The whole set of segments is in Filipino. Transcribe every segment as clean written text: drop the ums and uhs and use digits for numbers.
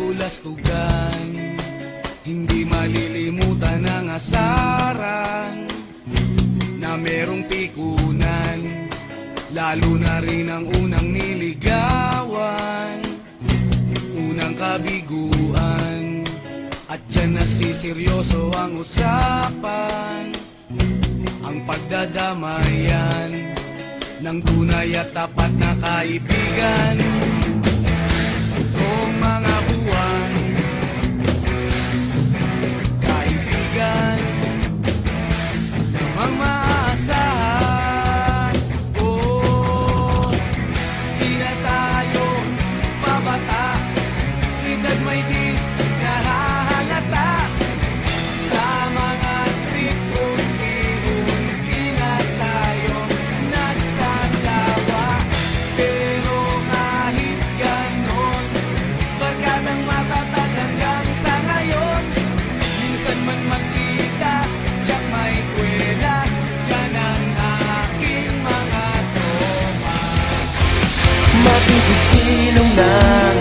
kabulastugan. Hindi malilimutan ang asaran na merong pikunan, lalo na rin ang unang niligawan, unang kabiguan. At dyan nasiseryoso ang usapan, ang pagdadamayan ng tunay at tapat na kaibigan. Noong mga buwan, kaibigan namang maaasahan. Oh, di na tayo babata, edad may di nahahalata. Sa mga trip, unti-unti na tayo nagsasawa. Pero kahit ganon, barkadang matatag hanggang sa ngayon. Minsan man magkita, tiyak may kwela, yan ang aking mga tropa. Mapipisilong lang,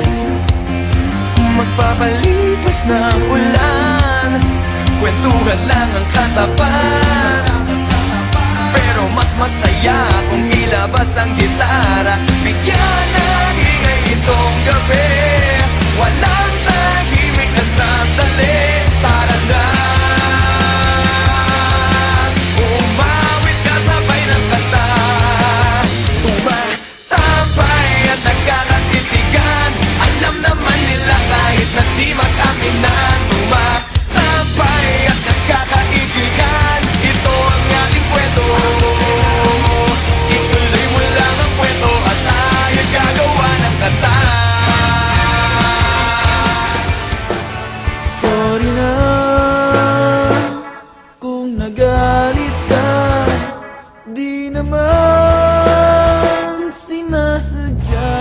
magpapalipas ng ulan. Kwentuhan lang ang katapat, pero mas masaya kung ilabas ang gitara. Bigyan ng ingay itong gabi, walang tahimik na sandali. Tara na, umawit ka sabay ng kanta, tumatapay at nagkakatitigan. Alam naman nila kahit na di mag-aminan, tumatapay at nagkakaibigan. Ito ang ating kwento, ituloy mo lang ang kwento at tayo'y gagawa ng kanta. Sorry na kung nagalit ka, di naman sinasadya.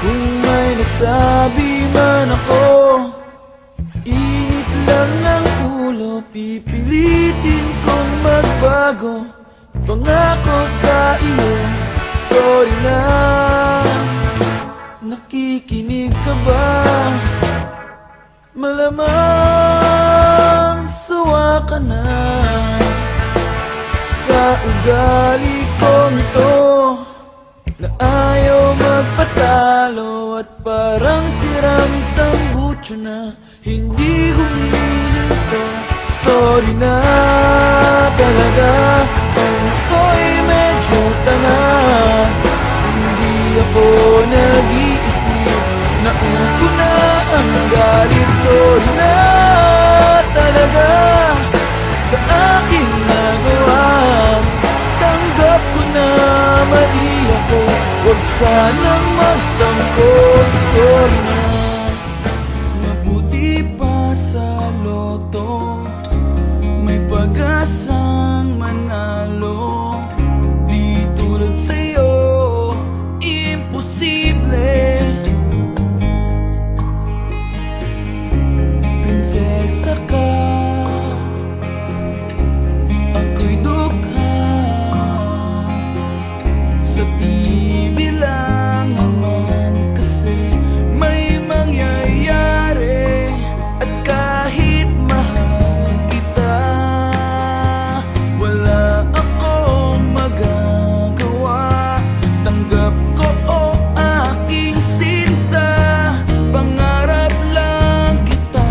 Kung may nasabi man ako, init lang ng ulo, pipilitin kong magbago. Pangako sa iyo, sorry na. Nakikinig ka ba? Malamang sawa ka na sa ugali kong ito, na ayaw magpatalo at parang sirang tambucho na hindi humihinto. Sorry na talaga kung ako'y medyo tanga, hindi ako nag-iisip, naupo na ang galit. Sorry na talaga sa aking nagawa, tanggap ko na mali ako, huwag sanang magtampo. Sorry na. Mabuti pa sa loto, may pag-asang manalo. Di tulad sa'yo, imposible. Prinsesa ka, ako'y dukha. Sa TV lang naman kasi may mangyayari, at kahit mahal kita, wala akong magagawa. Tanggap ko o aking sinta, pangarap lang kita.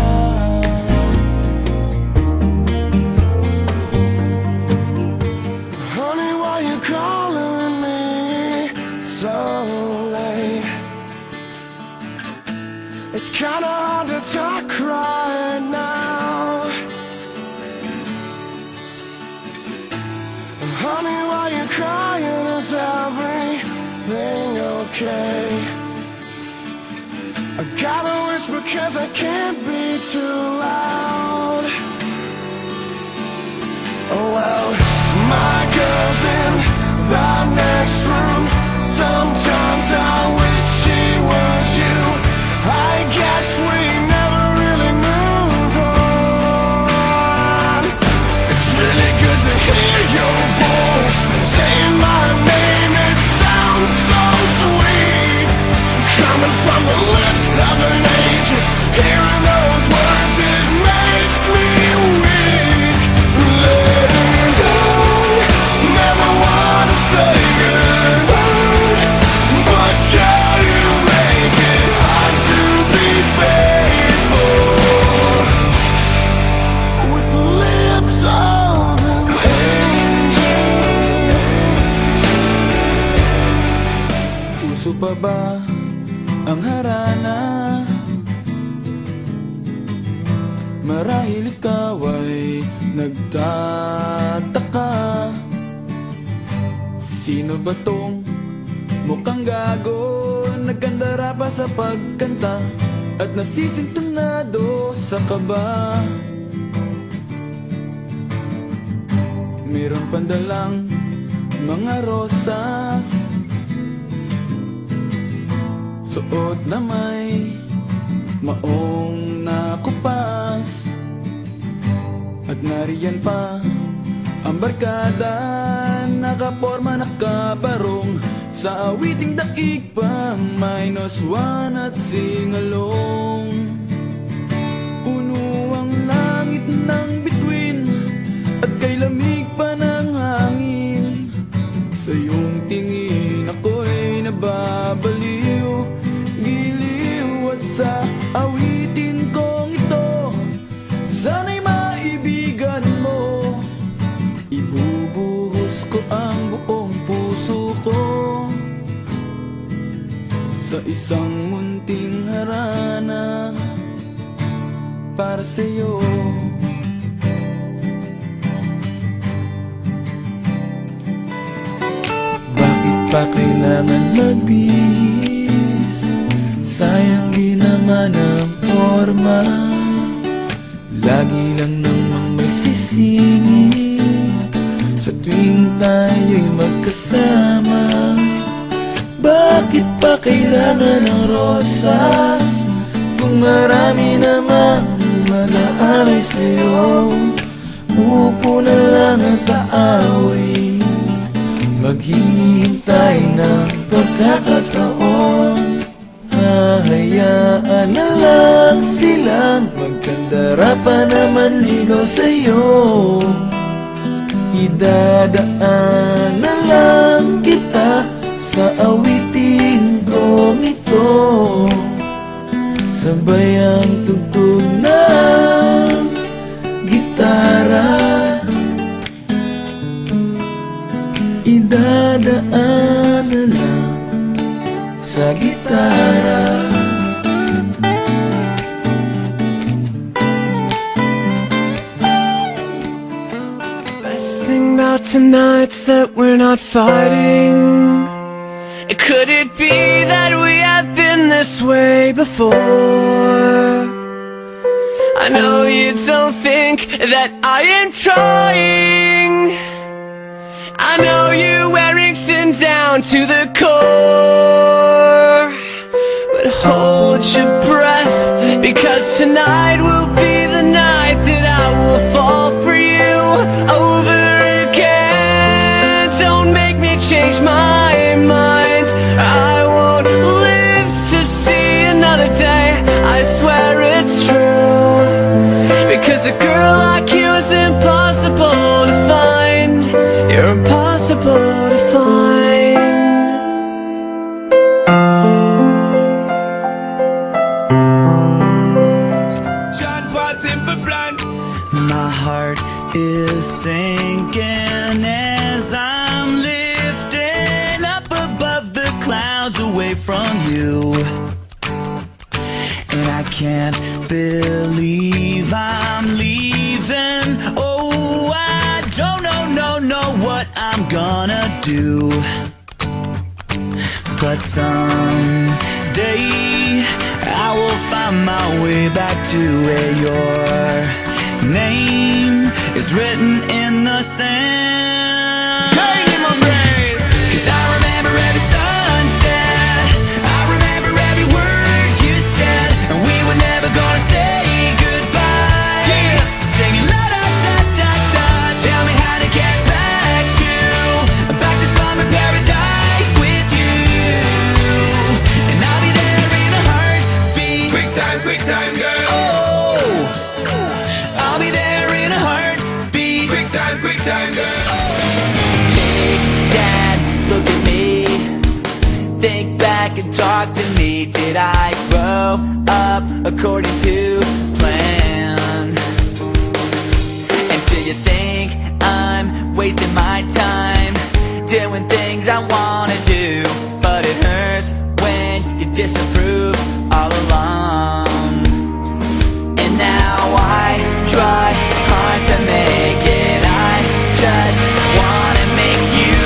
Honey, why you calling me so late? It's kinda hard to talk right now. Honey, why you crying? Is everything okay? I gotta whisper 'cause I can't be too loud. Oh well, my girl's in the next room. Sometimes I wish she was you. I guess we never really moved on. It's really good to hear your voice saying my name. It sounds so sweet, coming from the lips of an Sino ba tong mukhang gago, nagkandara pa sa pagkanta at nasisintunado sa kaba? Meron pandalang mga rosas, suot na may maong nakupas, at nariyan pa ang barkada, nakaporma nakabarong, sa awiting daig pa -1 at singalong. Puno ang langit ng bituin at kay lamig pa ng hangin. Sa iyong tingin ako'y nababaliw, giliw, at sa awitin kong ito sana'y maibigan mo. Ibubuhos ko ang buong puso ko sa isang munting harana para sa'yo. Bakit pa kailangan magbihis? Sayang di naman ang forma, lagi lang namang may sisingit sa tuwing tayo'y magkasama. Bakit pa kailangan ng rosas kung marami namang mag-aalay sa'yo? Upo na lang at aaway, maghihintay ng pagkakataon. Hahayaan na lang silang magkandara pa naman ligaw sa'yo. Idadaan na lang kita sa awitin kong ito, sabay ang tugtog ng gitara. Idadaan na lang sa gitara. Best thing about tonight's that we're not fighting. Could it be that we have been this way before? I know you don't think that I am trying. I know you're wearing thin down to the core, but hold your breath, because tonight will be the night that I will fall for you over again. Don't make me change my mind. I won't live to see another day, I swear it's true, because a girl like you is impossible to find. You're impossible to find. John Paul Simple Plan. My heart is sinking as I'm lifting up above the clouds away from you, and I can't believe I'm leaving. Oh, I don't know what I'm gonna do, but someday I will find my way back to where your name is written in the sand. Pain in my brain. 'Cause I remember every sunset, I remember every word you said, and we were never gonna say goodbye. Yeah. Singing la da da da da. Tell me how to get back to summer paradise with you, and I'll be there in a heartbeat. Quick time, girl. Oh, I'll be there in a heartbeat. Quick time, girl. Dad, look at me. Think back and talk to me. Did I grow up according to plan? And do you think I'm wasting my time doing things I wanna do? But it hurts when you disapprove all along. And now I try hard to make it. I just wanna make you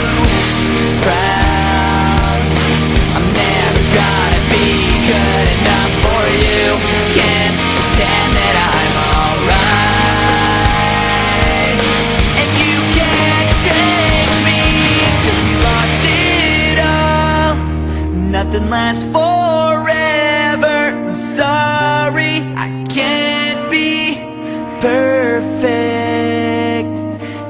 last forever. I'm sorry, I can't be perfect.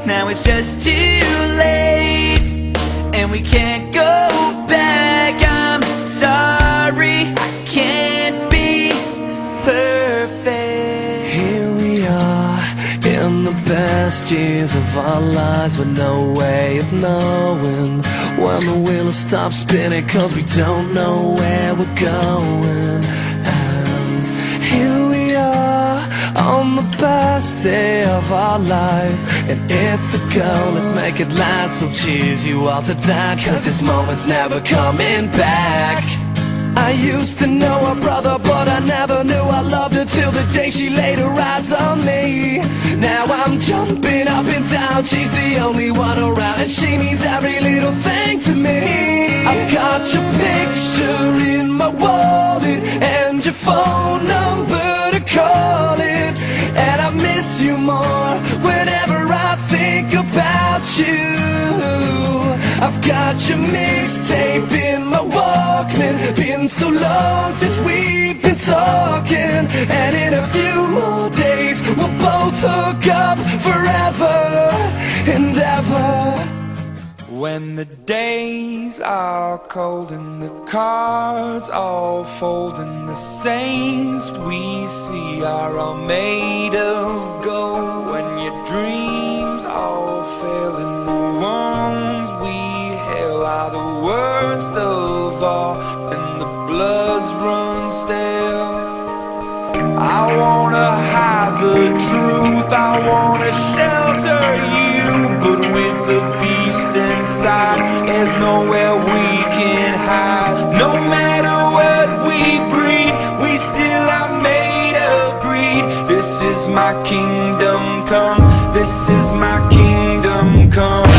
Now it's just too late, and we can't go back. I'm sorry, I can't be perfect. Here we are, in the best years of our lives, with no way of knowing when the wheel will stop spinning, 'cause we don't know where we're going. And here we are, on the best day of our lives, and it's a go, let's make it last. So cheers you all to that, 'cause this moment's never coming back. I used to know her brother, but I never knew I loved her till the day she laid her eyes on me. Now I'm jumping up and down, she's the only one around, and she means every little thing to me. I've got your picture in my wallet, and your phone number to call it, and I miss you more whenever I think about you. I've got your mixtape in my Walkman, been so long since we've been talking, and in a few more days we'll both hook up forever and ever. When the days are cold and the cards all fold, and the saints we see are all made of gold, when your dreams all fail and the ones we hail are the worst of all, and the bloods run stale. I wanna hide the truth, I wanna shelter you, but with the beast inside, there's nowhere we can hide. No matter what we breed, we still are made of greed. This is my kingdom come, this is my kingdom come.